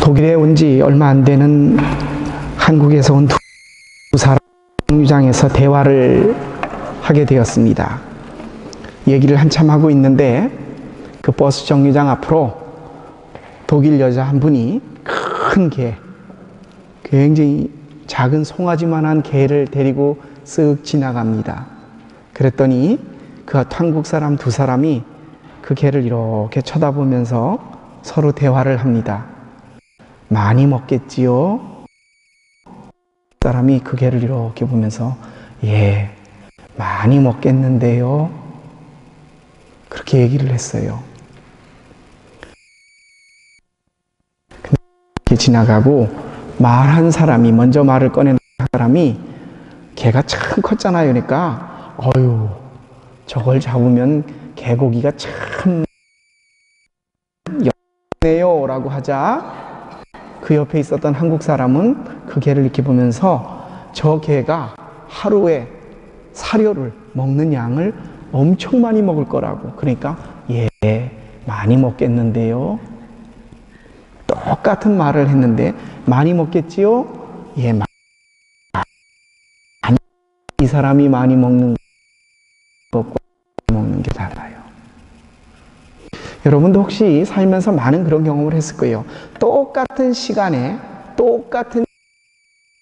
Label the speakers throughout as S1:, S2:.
S1: 독일에 온 지 얼마 안 되는 한국에서 온 두 사람 정류장에서 대화를 하게 되었습니다. 얘기를 한참 하고 있는데 그 버스 정류장 앞으로 독일 여자 한 분이 큰 개, 굉장히 작은 송아지만한 개를 데리고 쓱 지나갑니다. 그랬더니 그 한국 사람 두 사람이 그 개를 이렇게 쳐다보면서 서로 대화를 합니다. 많이 먹겠지요? 사람이 그 개를 이렇게 보면서 예, 많이 먹겠는데요? 그렇게 얘기를 했어요. 이렇게 지나가고 말한 사람이, 먼저 말을 꺼낸 사람이 개가 참 컸잖아요. 그러니까 어휴, 저걸 잡으면 개고기가 참 네요 라고 하자 그 옆에 있었던 한국 사람은 그 개를 이렇게 보면서 저 개가 하루에 사료를 먹는 양을 엄청 많이 먹을 거라고, 그러니까 예, 많이 먹겠는데요? 똑같은 말을 했는데 많이 먹겠지요? 예, 많이. 이 사람이 많이 먹는 것과 먹는 게 달라요. 여러분도 혹시 살면서 많은 그런 경험을 했을 거예요. 똑같은 시간에 똑같은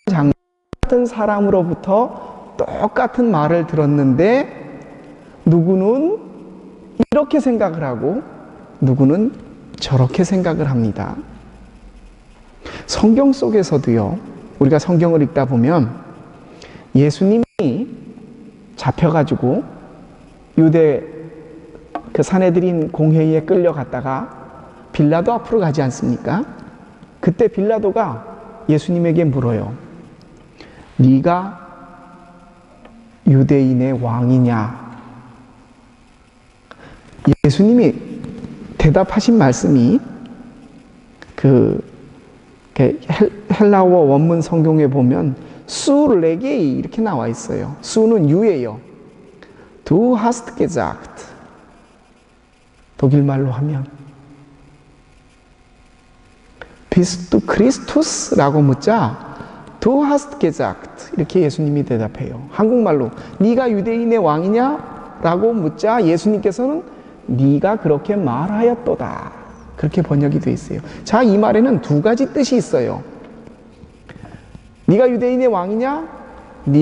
S1: 장면, 똑같은 사람으로부터 똑같은 말을 들었는데 누구는 이렇게 생각을 하고 누구는 저렇게 생각을 합니다. 성경 속에서도요, 우리가 성경을 읽다 보면 예수님이 잡혀가지고 유대 그 산헤드린 공회의에 끌려갔다가 빌라도 앞으로 가지 않습니까? 그때 빌라도가 예수님에게 물어요. 네가 유대인의 왕이냐? 예수님이 대답하신 말씀이 헬라어 원문 성경에 보면 수 레게이 이렇게 나와 있어요. 수는 유예요. Du hast gesagt. 독일말로 하면 Bist du Christus? 라고 묻자 Du hast gesagt 이렇게 예수님이 대답해요. 한국말로 네가 유대인의 왕이냐? 라고 묻자 예수님께서는 네가 그렇게 말하였도다, 그렇게 번역이 되어 있어요. 자, 이 말에는 두 가지 뜻이 있어요. 네가 유대인의 왕이냐? 네가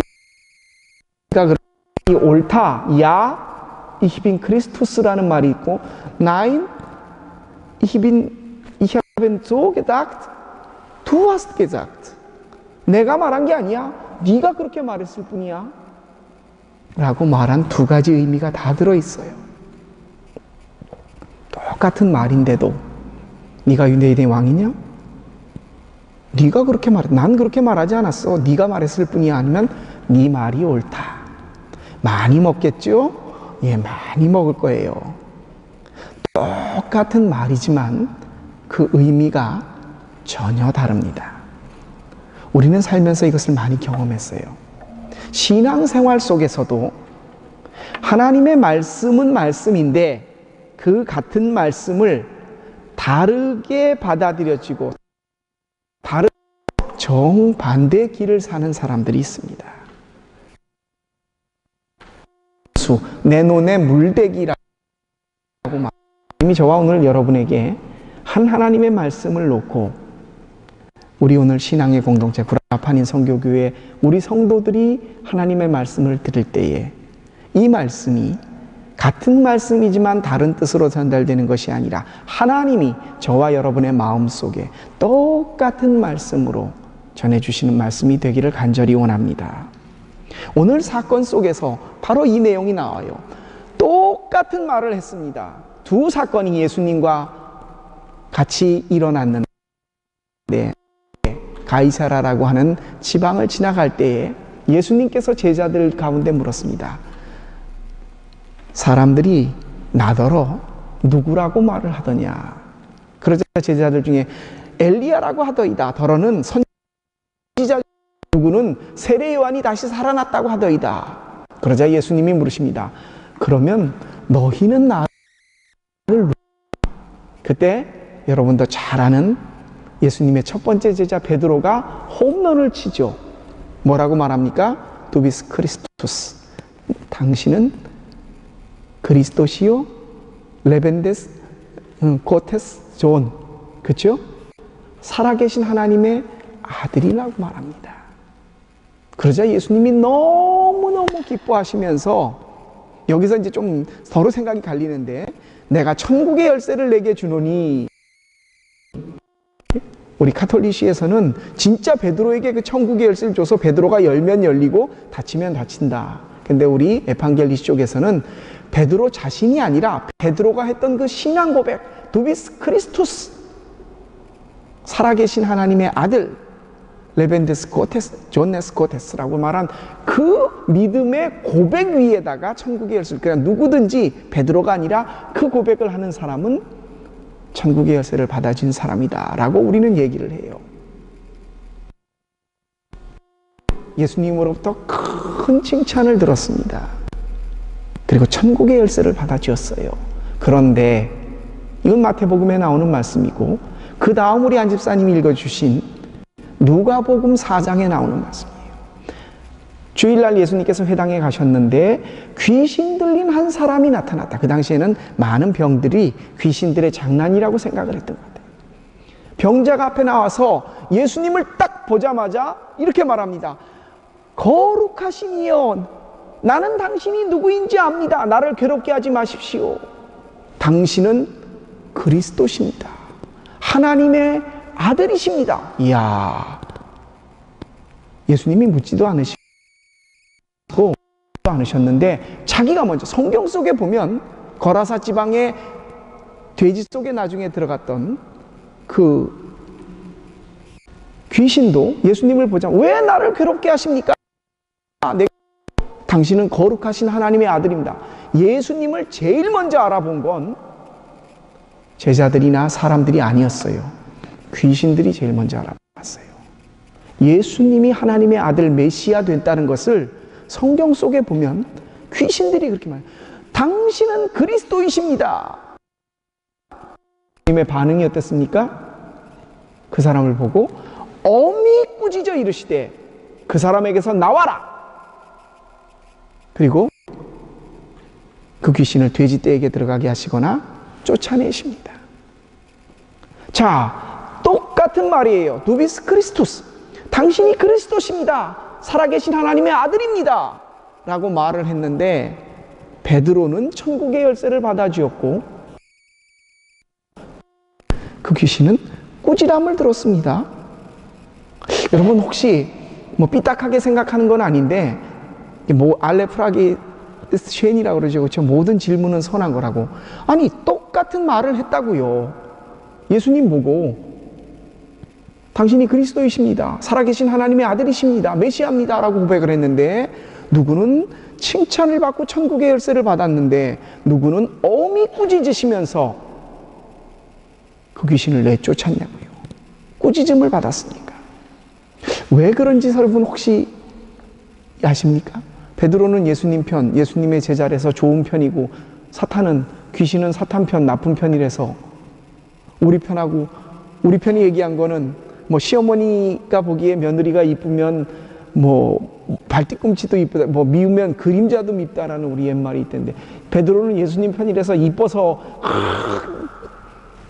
S1: 그렇게 옳다. 야 Ich bin Christus라는 말이 있고, Nein, ich habe so gedacht, du hast gesagt. 내가 말한 게 아니야. 네가 그렇게 말했을 뿐이야. 라고 말한 두 가지 의미가 다 들어있어요. 똑같은 말인데도 네가 유대인의 왕이냐? 네가 그렇게 말해. 난 그렇게 말하지 않았어. 네가 말했을 뿐이야. 아니면 네 말이 옳다. 많이 먹겠죠? 예, 많이 먹을 거예요. 똑같은 말이지만 그 의미가 전혀 다릅니다. 우리는 살면서 이것을 많이 경험했어요. 신앙생활 속에서도 하나님의 말씀은 말씀인데 그 같은 말씀을 다르게 받아들여지고 다른 정반대의 길을 사는 사람들이 있습니다. 내 눈에 물대기라고 이미 저와 오늘 여러분에게 한 하나님의 말씀을 놓고 우리 오늘 신앙의 공동체 구라파닌 선교교회 우리 성도들이 하나님의 말씀을 들을 때에 이 말씀이 같은 말씀이지만 다른 뜻으로 전달되는 것이 아니라 하나님이 저와 여러분의 마음속에 똑같은 말씀으로 전해주시는 말씀이 되기를 간절히 원합니다. 오늘 사건 속에서 바로 이 내용이 나와요. 똑같은 말을 했습니다. 두 사건이 예수님과 같이 일어났는데 가이사라라고 하는 지방을 지나갈 때에 예수님께서 제자들 가운데 물었습니다. 사람들이 나더러 누구라고 말을 하더냐? 그러자 제자들 중에 엘리야라고 하더이다. 더러는 선지자, 누구는 세례 요한이 다시 살아났다고 하더이다. 그러자 예수님이 물으십니다. 그러면 너희는 나를, 그때 여러분도 잘 아는 예수님의 첫 번째 제자 베드로가 홈런을 치죠. 뭐라고 말합니까? 두비스 크리스토스. 당신은 그리스도시요 레벤데스 고테스 존. 그렇죠? 살아계신 하나님의 아들이라고 말합니다. 그러자 예수님이 너무너무 기뻐하시면서, 여기서 이제 좀 서로 생각이 갈리는데, 내가 천국의 열쇠를 내게 주노니, 우리 카톨릭시에서는 진짜 베드로에게 그 천국의 열쇠를 줘서 베드로가 열면 열리고 닫히면 닫힌다. 근데 우리 에판겔리시 쪽에서는 베드로 자신이 아니라 베드로가 했던 그 신앙 고백, 두비스 크리스투스, 살아계신 하나님의 아들, 레벤데스 고테스, 존네스 고테스라고 말한 그 믿음의 고백 위에다가 천국의 열쇠를, 그냥 누구든지 베드로가 아니라 그 고백을 하는 사람은 천국의 열쇠를 받아준 사람이다 라고 우리는 얘기를 해요. 예수님으로부터 큰 칭찬을 들었습니다. 그리고 천국의 열쇠를 받아주었어요. 그런데 이건 마태복음에 나오는 말씀이고, 그 다음 우리 안집사님이 읽어주신 누가복음 4장에 나오는 말씀이에요. 주일날 예수님께서 회당에 가셨는데 귀신 들린 한 사람이 나타났다. 그 당시에는 많은 병들이 귀신들의 장난이라고 생각을 했던 것 같아요. 병자가 앞에 나와서 예수님을 딱 보자마자 이렇게 말합니다. 거룩하신 이여, 나는 당신이 누구인지 압니다. 나를 괴롭게 하지 마십시오. 당신은 그리스도십니다. 하나님의 아들이십니다. 이야, 예수님이 묻지도 않으셨는데 자기가 먼저, 성경 속에 보면 거라사 지방의 돼지 속에 나중에 들어갔던 그 귀신도 예수님을 보자, 왜 나를 괴롭게 하십니까? 당신은 거룩하신 하나님의 아들입니다. 예수님을 제일 먼저 알아본 건 제자들이나 사람들이 아니었어요. 귀신들이 제일 먼저 알아봤어요. 예수님이 하나님의 아들 메시아 됐다는 것을 성경 속에 보면 귀신들이 그렇게 말해요. 당신은 그리스도이십니다. 주님의 반응이 어땠습니까? 그 사람을 보고 어미 꾸짖어 이르시되 그 사람에게서 나와라. 그리고 그 귀신을 돼지떼에게 들어가게 하시거나 쫓아내십니다. 자, 똑같은 말이에요. 두비스 크리스토스, 당신이 그리스도십니다. 살아계신 하나님의 아들입니다 라고 말을 했는데, 베드로는 천국의 열쇠를 받아주었고 그 귀신은 꾸지람을 들었습니다. 여러분 혹시 뭐 삐딱하게 생각하는 건 아닌데, 뭐 알레프라기 쉔이라고 그러죠. 그렇죠? 모든 질문은 선한 거라고. 아니, 똑같은 말을 했다고요. 예수님 보고 당신이 그리스도이십니다. 살아계신 하나님의 아들이십니다. 메시아입니다 라고 고백을 했는데, 누구는 칭찬을 받고 천국의 열쇠를 받았는데, 누구는 어미 꾸짖으시면서 그 귀신을 내쫓았냐고요. 꾸짖음을 받았으니까. 왜 그런지 여러분 혹시 아십니까? 베드로는 예수님 편, 예수님의 제자라서 좋은 편이고, 사탄은, 귀신은 사탄 편, 나쁜 편이라서 우리 편하고, 우리 편이 얘기한 거는 뭐 시어머니가 보기에 며느리가 이쁘면 뭐 발뒤꿈치도 이쁘다, 뭐 미우면 그림자도 밉다라는 우리 옛말이 있던데, 베드로는 예수님 편이라서 이뻐서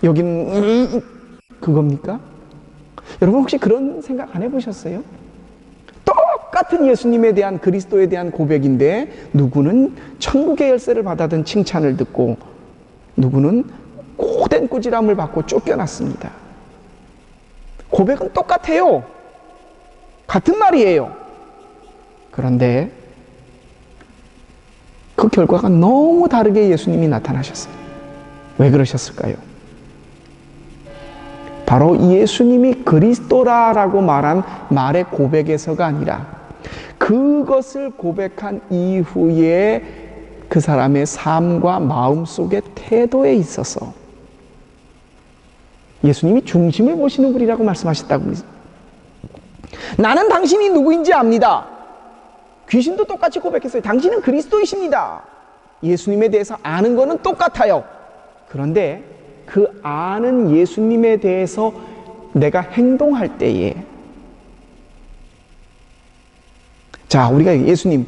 S1: 여기는 그겁니까? 여러분 혹시 그런 생각 안 해보셨어요? 똑같은 예수님에 대한, 그리스도에 대한 고백인데, 누구는 천국의 열쇠를 받아든 칭찬을 듣고 누구는 고된 꾸지람을 받고 쫓겨났습니다. 고백은 똑같아요. 같은 말이에요. 그런데 그 결과가 너무 다르게 예수님이 나타나셨어요. 왜 그러셨을까요? 바로 예수님이 그리스도라고 말한 말의 고백에서가 아니라, 그것을 고백한 이후에 그 사람의 삶과 마음 속의 태도에 있어서 예수님이 중심을 보시는 분이라고 말씀하셨다고. 나는 당신이 누구인지 압니다. 귀신도 똑같이 고백했어요. 당신은 그리스도이십니다. 예수님에 대해서 아는 거는 똑같아요. 그런데 그 아는 예수님에 대해서 내가 행동할 때에, 자, 우리가 예수님,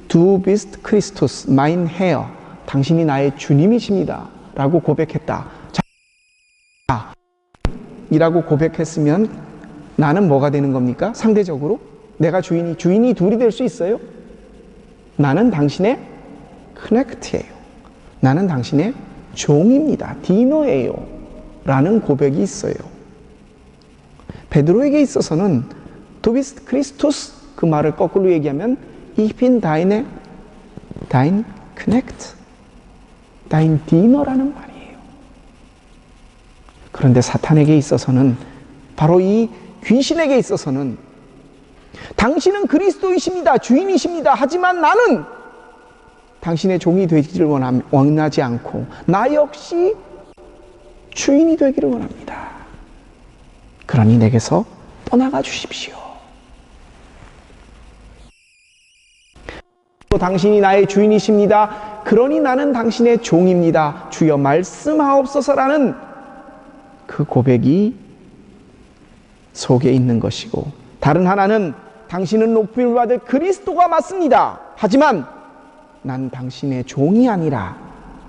S1: Du bist Christus, mein Herr, 당신이 나의 주님이십니다 라고 고백했다. 자, 이라고 고백했으면 나는 뭐가 되는 겁니까? 상대적으로 내가 주인이 둘이 될 수 있어요? 나는 당신의 커넥트예요. 나는 당신의 종입니다. 디너예요 라는 고백이 있어요. 베드로에게 있어서는 Du bist Christus, 그 말을 거꾸로 얘기하면 Ich bin dein Knecht, dein Diener라는 말이에요. 그런데 사탄에게 있어서는, 바로 이 귀신에게 있어서는 당신은 그리스도이십니다, 주인이십니다. 하지만 나는 당신의 종이 되기를 원하지 않고 나 역시 주인이 되기를 원합니다. 그러니 내게서 떠나가 주십시오. 당신이 나의 주인이십니다. 그러니 나는 당신의 종입니다. 주여 말씀하옵소서라는 그 고백이 속에 있는 것이고, 다른 하나는 당신은 높임을 받을 그리스도가 맞습니다. 하지만 난 당신의 종이 아니라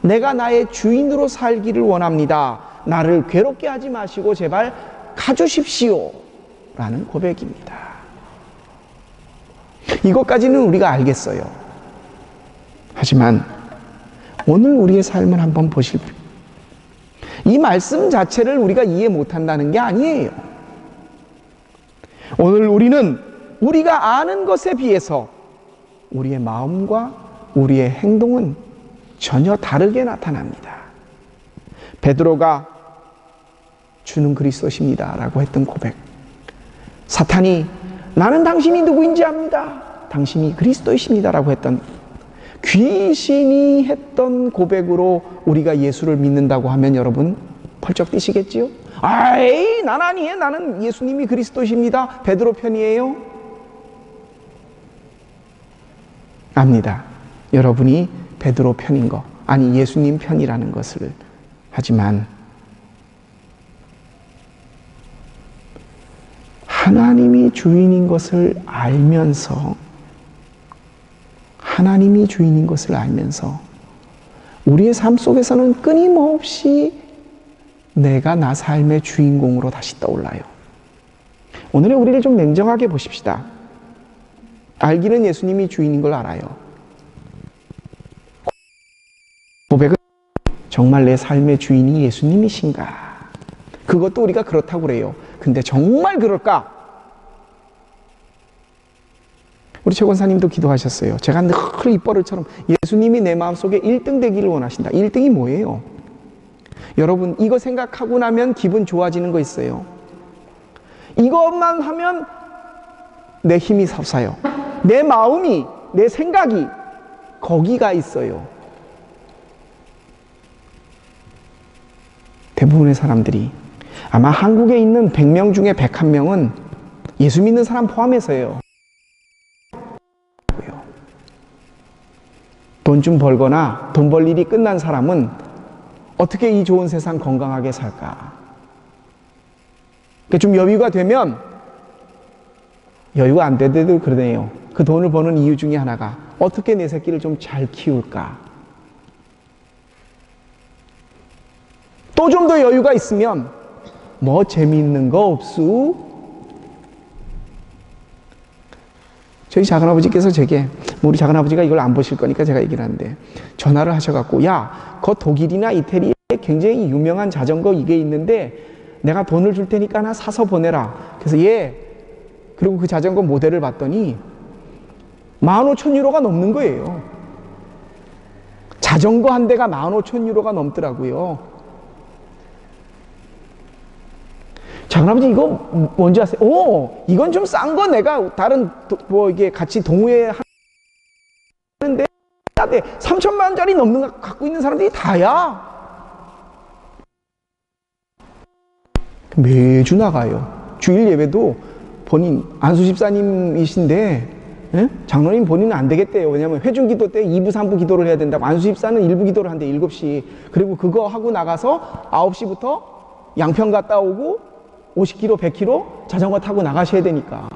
S1: 내가 나의 주인으로 살기를 원합니다. 나를 괴롭게 하지 마시고 제발 가주십시오 라는 고백입니다. 이것까지는 우리가 알겠어요. 하지만 오늘 우리의 삶을 한번 보실, 이 말씀 자체를 우리가 이해 못한다는 게 아니에요. 오늘 우리는 우리가 아는 것에 비해서 우리의 마음과 우리의 행동은 전혀 다르게 나타납니다. 베드로가 주는 그리스도십니다 라고 했던 고백, 사탄이 나는 당신이 누구인지 압니다, 당신이 그리스도이십니다 라고 했던, 귀신이 했던 고백으로 우리가 예수를 믿는다고 하면 여러분 펄쩍 뛰시겠지요? 아이, 난 아니에요. 나는 예수님이 그리스도이십니다, 베드로 편이에요. 압니다. 여러분이 베드로 편인 거, 아니 예수님 편이라는 것을. 하지만 하나님이 주인인 것을 알면서, 하나님이 주인인 것을 알면서 우리의 삶 속에서는 끊임없이 내가 나 삶의 주인공으로 다시 떠올라요. 오늘의 우리를 좀 냉정하게 보십시다. 알기는 예수님이 주인인 걸 알아요. 고백은 정말 내 삶의 주인이 예수님이신가? 그것도 우리가 그렇다고 그래요. 근데 정말 그럴까? 우리 최 권사님도 기도하셨어요. 제가 늘 입버릇처럼 예수님이 내 마음속에 1등 되기를 원하신다. 1등이 뭐예요? 여러분, 이거 생각하고 나면 기분 좋아지는 거 있어요. 이것만 하면 내 힘이 솟아요. 내 마음이, 내 생각이 거기가 있어요. 대부분의 사람들이, 아마 한국에 있는 100명 중에 101명은 예수 믿는 사람 포함해서예요. 돈 좀 벌거나 돈 벌 일이 끝난 사람은 어떻게 이 좋은 세상 건강하게 살까? 좀 여유가 되면, 여유가 안 되더라도 그러네요. 그 돈을 버는 이유 중에 하나가 어떻게 내 새끼를 좀 잘 키울까? 또 좀 더 여유가 있으면 뭐 재미있는 거 없수? 저희 작은아버지께서 제게, 우리 작은아버지가 이걸 안 보실 거니까 제가 얘기를 하는데, 전화를 하셔갖고, 야, 그 독일이나 이태리에 굉장히 유명한 자전거 이게 있는데 내가 돈을 줄 테니까 하나 사서 보내라. 그래서 그리고 그 자전거 모델을 봤더니 15,000유로가 넘는 거예요. 자전거 한 대가 15,000유로가 넘더라고요. 작은아버지 이거 뭔지 아세요? 이건 좀 싼 거 내가 다른 이게 같이 동호회 하는데 3천만 원짜리 넘는 거 갖고 있는 사람들이 다야. 매주 나가요. 주일 예배도 본인 안수 집사님이신데, 예? 장로님 본인은 안 되겠대요. 왜냐하면 회중 기도 때 2부 3부 기도를 해야 된다고. 안수 집사는 1부 기도를 한대. 7시. 그리고 그거 하고 나가서 9시부터 양평 갔다 오고 50km, 100km 자전거 타고 나가셔야 되니까.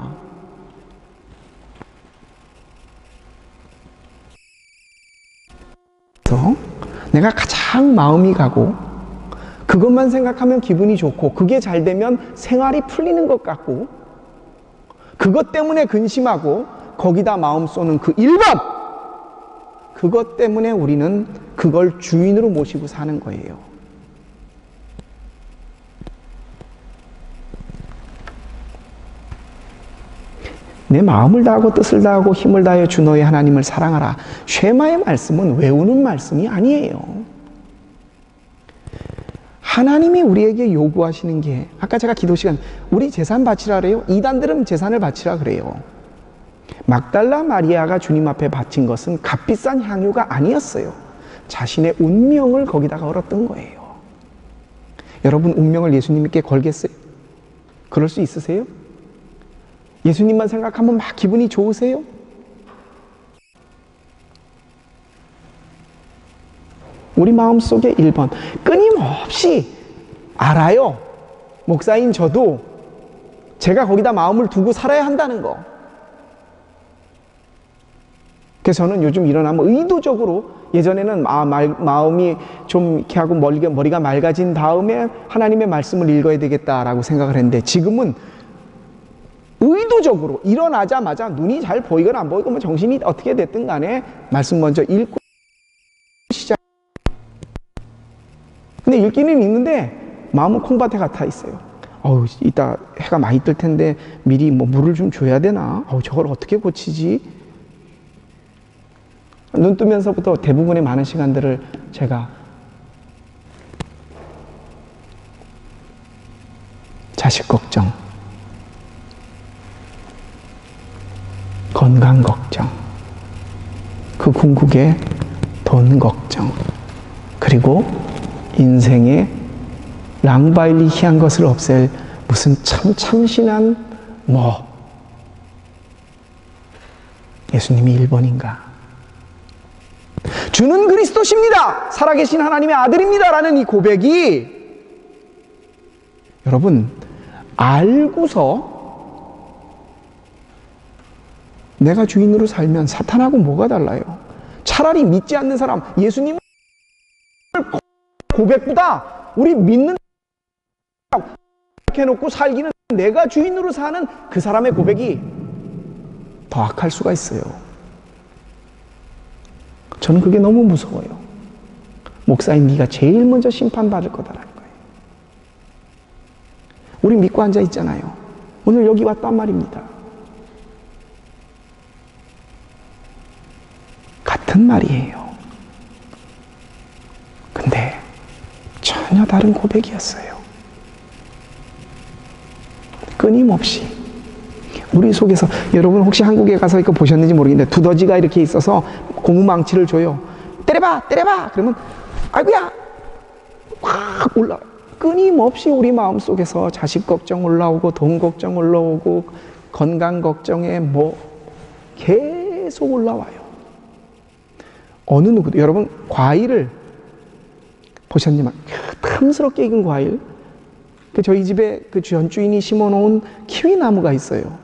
S1: 그래서 내가 가장 마음이 가고 그것만 생각하면 기분이 좋고 그게 잘 되면 생활이 풀리는 것 같고 그것 때문에 근심하고 거기다 마음 쏘는 그 1번, 그것 때문에 우리는 그걸 주인으로 모시고 사는 거예요. 내 마음을 다하고 뜻을 다하고 힘을 다하여 주 너의 하나님을 사랑하라. 쉐마의 말씀은 외우는 말씀이 아니에요. 하나님이 우리에게 요구하시는 게, 아까 제가 기도 시간 우리 재산 바치라 그래요. 이단들은 재산을 바치라 그래요. 막달라 마리아가 주님 앞에 바친 것은 값비싼 향유가 아니었어요. 자신의 운명을 거기다가 걸었던 거예요. 여러분 운명을 예수님께 걸겠어요? 그럴 수 있으세요? 예수님만 생각하면 막 기분이 좋으세요? 우리 마음속에 1번, 끊임없이 알아요. 목사인 저도 제가 거기다 마음을 두고 살아야 한다는 거. 그래서 저는 요즘 일어나면 의도적으로, 예전에는 마음이 좀 이렇게 하고 머리가 맑아진 다음에 하나님의 말씀을 읽어야 되겠다라고 생각을 했는데, 지금은 의도적으로 일어나자마자 눈이 잘 보이거나 안 보이고 뭐 정신이 어떻게 됐든 간에 말씀 먼저 읽고 시작. 근데 읽기는 읽는데 마음은 콩밭에 같아 있어요. 이따 해가 많이 뜰 텐데 미리 뭐 물을 좀 줘야 되나? 저걸 어떻게 고치지? 눈 뜨면서부터 대부분의 많은 시간들을 제가 자식 걱정, 건강 걱정, 그 궁극의 돈 걱정, 그리고 인생의 랑바일리히한 것을 없앨 무슨 참 참신한 예수님이 1번인가? 주는 그리스도십니다. 살아계신 하나님의 아들입니다. 라는 이 고백이, 여러분 알고서 내가 주인으로 살면 사탄하고 뭐가 달라요? 차라리 믿지 않는 사람, 예수님을 고백보다 우리 믿는 해놓고 살기는, 내가 주인으로 사는 그 사람의 고백이 더 악할 수가 있어요. 저는 그게 너무 무서워요. 목사인 네가 제일 먼저 심판받을 거다라는 거예요. 우리 믿고 앉아 있잖아요. 오늘 여기 왔단 말입니다. 같은 말이에요. 근데 전혀 다른 고백이었어요. 끊임없이 우리 속에서, 여러분 혹시 한국에 가서 이거 보셨는지 모르겠는데 두더지가 이렇게 있어서 고무망치를 줘요. 때려봐 때려봐 그러면 아이고야 확 올라. 끊임없이 우리 마음속에서 자식 걱정 올라오고 돈 걱정 올라오고 건강 걱정에 계속 올라와요. 어느 누구도, 여러분 과일을 보셨지만 탐스럽게 익은 과일, 저희 집에 그 전주인이 심어놓은 키위 나무가 있어요.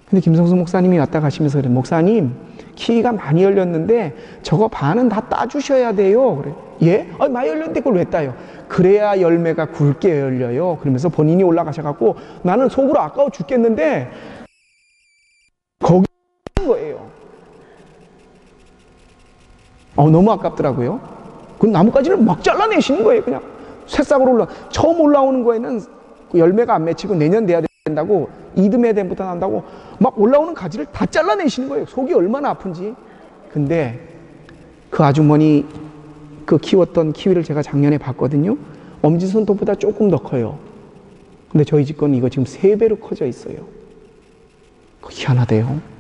S1: 근데 김성수 목사님이 왔다 가시면서 그래, 목사님 키위가 많이 열렸는데 저거 반은 다 따주셔야 돼요. 그래. 예? 많이 열렸는데 그걸 왜 따요? 그래야 열매가 굵게 열려요. 그러면서 본인이 올라가셔갖고 나는 속으로 아까워 죽겠는데 거기 거예요. 너무 아깝더라고요. 그 나뭇가지를 막 잘라내시는 거예요. 그냥 새싹으로 처음 올라오는 거에는 열매가 안 맺히고 내년 돼야 된다고, 이듬해 됨부터 난다고 막 올라오는 가지를 다 잘라내시는 거예요. 속이 얼마나 아픈지. 근데 그 아주머니 그 키웠던 키위를 제가 작년에 봤거든요. 엄지손톱보다 조금 더 커요. 근데 저희 집 거는 이거 지금 3배로 커져 있어요. 희한하대요.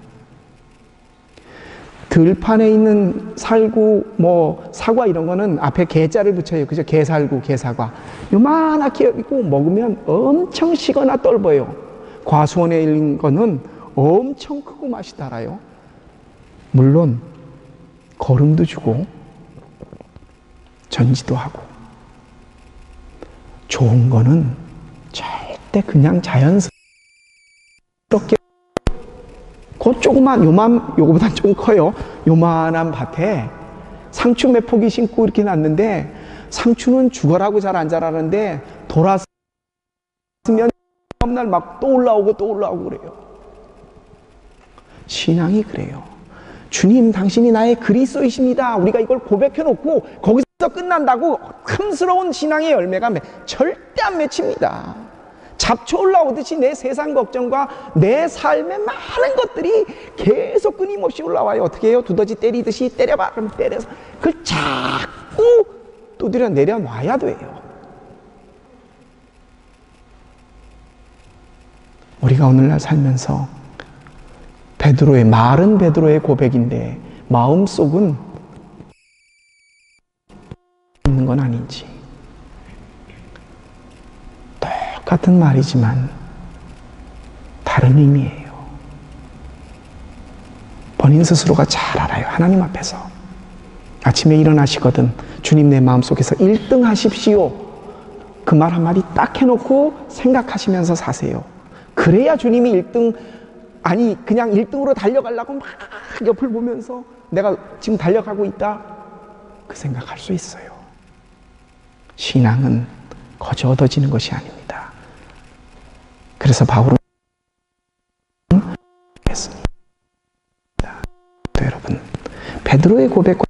S1: 들판에 있는 살구, 사과 이런 거는 앞에 개자를 붙여요. 그죠? 개살구, 개사과. 요만하게 있고 먹으면 엄청 시거나 떫어요. 과수원에 있는 거는 엄청 크고 맛이 달아요. 물론 거름도 주고 전지도 하고, 좋은 거는 절대 때 그냥 자연스럽게 그 조그만 요거보다 좀 커요. 요만한 밭에 상추 몇 포기 심고 이렇게 놨는데 상추는 죽어라고 잘 안 자라는데 돌았으면 다음날 막 또 올라오고 그래요. 신앙이 그래요. 주님 당신이 나의 그리스도이십니다. 우리가 이걸 고백해 놓고 거기서 끝난다고 큼스러운 신앙의 열매가 절대 안 맺힙니다. 잡초 올라오듯이 내 세상 걱정과 내 삶의 많은 것들이 계속 끊임없이 올라와요. 어떻게 해요? 두더지 때리듯이 때려봐. 그럼 때려서 그걸 자꾸 두드려 내려놔야 돼요. 우리가 오늘날 살면서 마른 베드로의 고백인데 마음속은 있는 건 아닌지, 똑같은 말이지만 다른 의미예요. 본인 스스로가 잘 알아요. 하나님 앞에서 아침에 일어나시거든 주님 내 마음속에서 1등 하십시오. 그 말 한마디 딱 해놓고 생각하시면서 사세요. 그래야 주님이 1등, 아니 그냥 1등으로 달려가려고 막 옆을 보면서 내가 지금 달려가고 있다 그 생각할 수 있어요. 신앙은 거저 얻어지는 것이 아닙니다. 그래서 바울은 했습니다. 여러분, 베드로의 고백과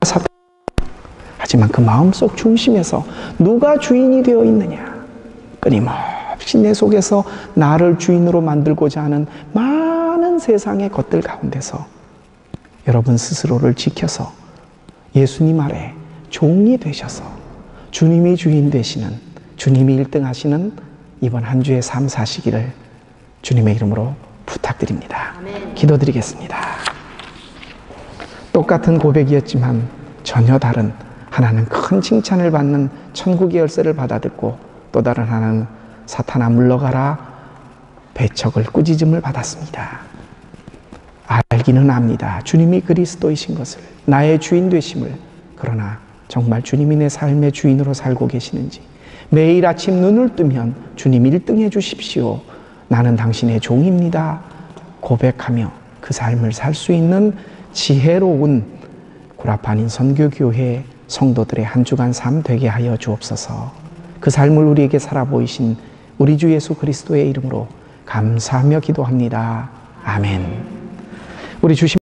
S1: 사도, 하지만 그 마음속 중심에서 누가 주인이 되어 있느냐, 끊임없이 내 속에서 나를 주인으로 만들고자 하는 많은 세상의 것들 가운데서 여러분 스스로를 지켜서 예수님 아래 종이 되셔서 주님이 주인 되시는, 주님이 1등 하시는 이번 한 주의 삶 사시기를 주님의 이름으로 부탁드립니다. 아멘. 기도드리겠습니다. 똑같은 고백이었지만 전혀 다른, 하나는 큰 칭찬을 받는 천국의 열쇠를 받아듣고 또 다른 하나는 사탄아 물러가라 배척을, 꾸짖음을 받았습니다. 알기는 압니다. 주님이 그리스도이신 것을, 나의 주인 되심을. 그러나 정말 주님이 내 삶의 주인으로 살고 계시는지, 매일 아침 눈을 뜨면 주님 1등 해주십시오. 나는 당신의 종입니다. 고백하며 그 삶을 살 수 있는 지혜로운 구라파닌 선교교회 성도들의 한 주간 삶 되게 하여 주옵소서. 그 삶을 우리에게 살아 보이신 우리 주 예수 그리스도의 이름으로 감사하며 기도합니다. 아멘. 우리 주심